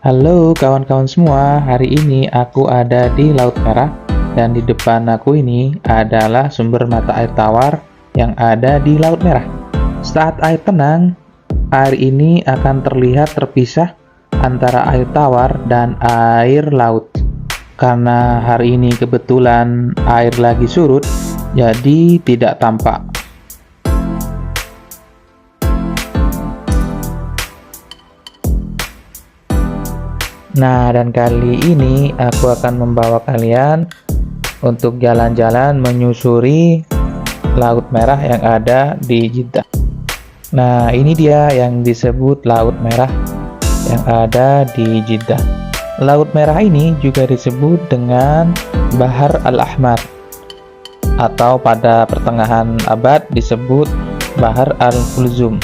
Halo kawan-kawan semua, hari ini aku ada di Laut Merah dan di depan aku ini adalah sumber mata air tawar yang ada di Laut Merah. Saat air tenang, air ini akan terlihat terpisah antara air tawar dan air laut. Karena hari ini kebetulan air lagi surut, jadi tidak tampak. Nah, dan kali ini aku akan membawa kalian untuk jalan-jalan menyusuri Laut Merah yang ada di Jeddah. Nah, ini dia yang disebut Laut Merah yang ada di Jeddah. Laut Merah ini juga disebut dengan Bahar Al-Ahmar atau pada pertengahan abad disebut Bahar Al-Kulzum.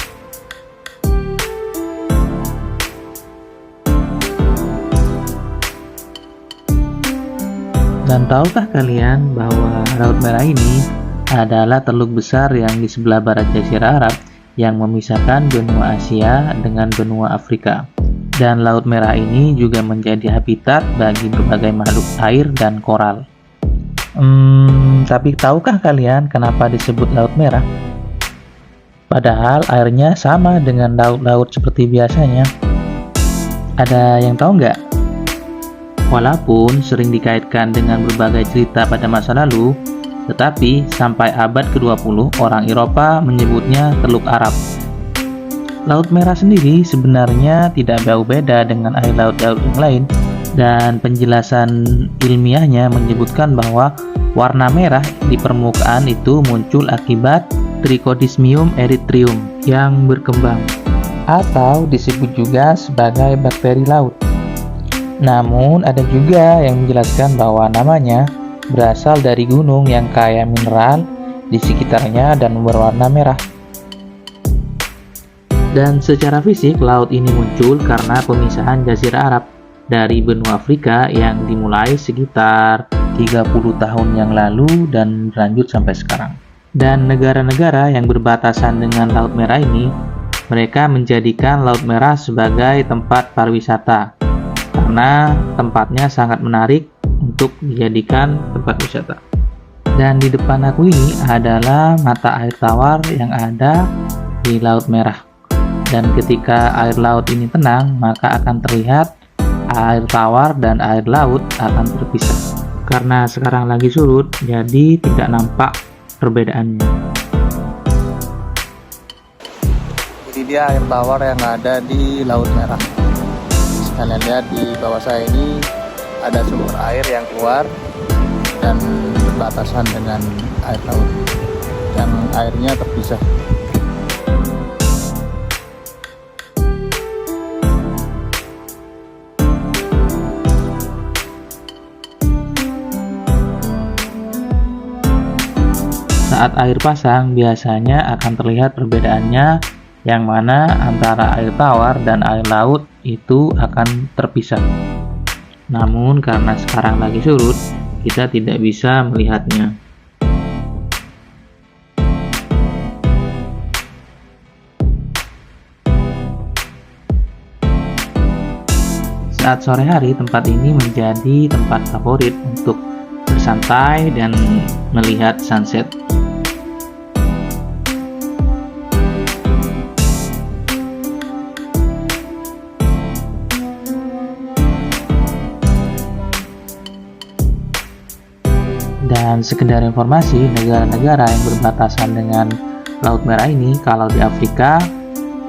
Dan tahukah kalian bahwa Laut Merah ini adalah teluk besar yang di sebelah barat Jazirah Arab yang memisahkan benua Asia dengan benua Afrika. Dan Laut Merah ini juga menjadi habitat bagi berbagai makhluk air dan koral. Tapi tahukah kalian kenapa disebut Laut Merah? Padahal airnya sama dengan laut-laut seperti biasanya. Ada yang tahu nggak? Walaupun sering dikaitkan dengan berbagai cerita pada masa lalu, tetapi sampai abad ke-20 orang Eropa menyebutnya Teluk Arab. Laut Merah sendiri sebenarnya tidak jauh beda dengan air laut-laut yang lain, dan penjelasan ilmiahnya menyebutkan bahwa warna merah di permukaan itu muncul akibat Trichodesmium erythraeum yang berkembang, atau disebut juga sebagai bakteri laut. Namun ada juga yang menjelaskan bahwa namanya berasal dari gunung yang kaya mineral di sekitarnya dan berwarna merah. Dan secara fisik laut ini muncul karena pemisahan Jazirah Arab dari benua Afrika yang dimulai sekitar 30 tahun yang lalu dan berlanjut sampai sekarang. Dan negara-negara yang berbatasan dengan Laut Merah ini, mereka menjadikan Laut Merah sebagai tempat pariwisata karena tempatnya sangat menarik untuk dijadikan tempat wisata. Dan di depan aku ini adalah mata air tawar yang ada di Laut Merah. Dan ketika air laut ini tenang, maka akan terlihat air tawar dan air laut akan terpisah. Karena sekarang lagi surut, jadi tidak nampak perbedaannya. Ini dia air tawar yang ada di Laut Merah. Kalian lihat di bawah saya ini ada sumber air yang keluar dan berbatasan dengan air laut yang airnya terpisah. Saat air pasang biasanya akan terlihat perbedaannya, yang mana antara air tawar dan air laut itu akan terpisah. Namun karena sekarang lagi surut, kita tidak bisa melihatnya. Saat sore hari, tempat ini menjadi tempat favorit untuk bersantai dan melihat sunset. Dan sekedar informasi, negara-negara yang berbatasan dengan Laut Merah ini, kalau di Afrika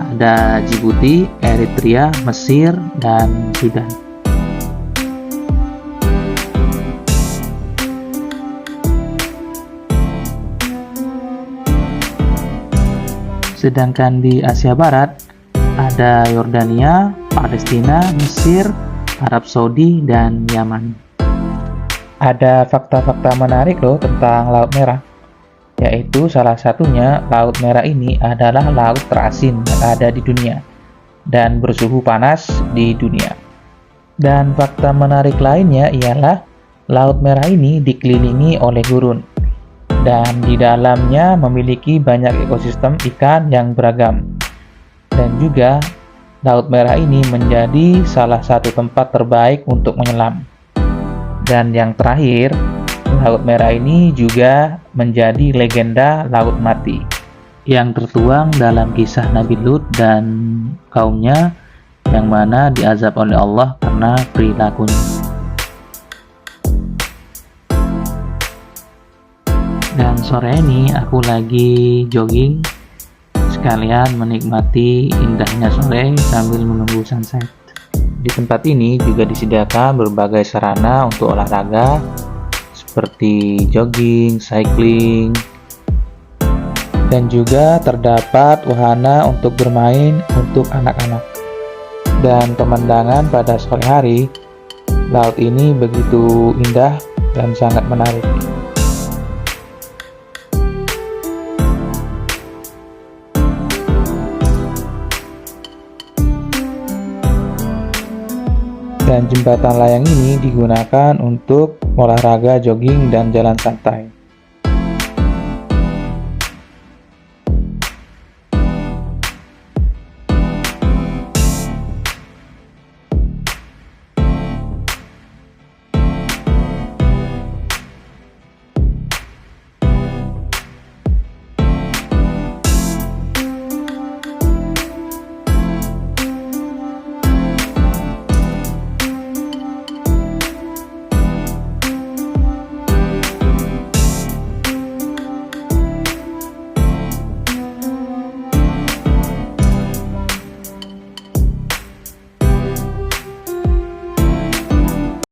ada Djibouti, Eritrea, Mesir, dan Sudan. Sedangkan di Asia Barat ada Yordania, Palestina, Mesir, Arab Saudi, dan Yaman. Ada fakta-fakta menarik loh tentang Laut Merah, yaitu salah satunya Laut Merah ini adalah laut terasin yang ada di dunia dan bersuhu panas di dunia. Dan fakta menarik lainnya ialah Laut Merah ini dikelilingi oleh gurun dan di dalamnya memiliki banyak ekosistem ikan yang beragam. Dan juga Laut Merah ini menjadi salah satu tempat terbaik untuk menyelam. Dan yang terakhir, Laut Merah ini juga menjadi legenda Laut Mati yang tertuang dalam kisah Nabi Lut dan kaumnya yang mana diazab oleh Allah karena perilakunya. Dan sore ini aku lagi jogging sekalian menikmati indahnya sore sambil menunggu sunset. Di tempat ini juga disediakan berbagai sarana untuk olahraga seperti jogging, cycling, dan juga terdapat wahana untuk bermain untuk anak-anak. Dan pemandangan pada sore hari, laut ini begitu indah dan sangat menarik. Dan jembatan layang ini digunakan untuk olahraga jogging dan jalan santai.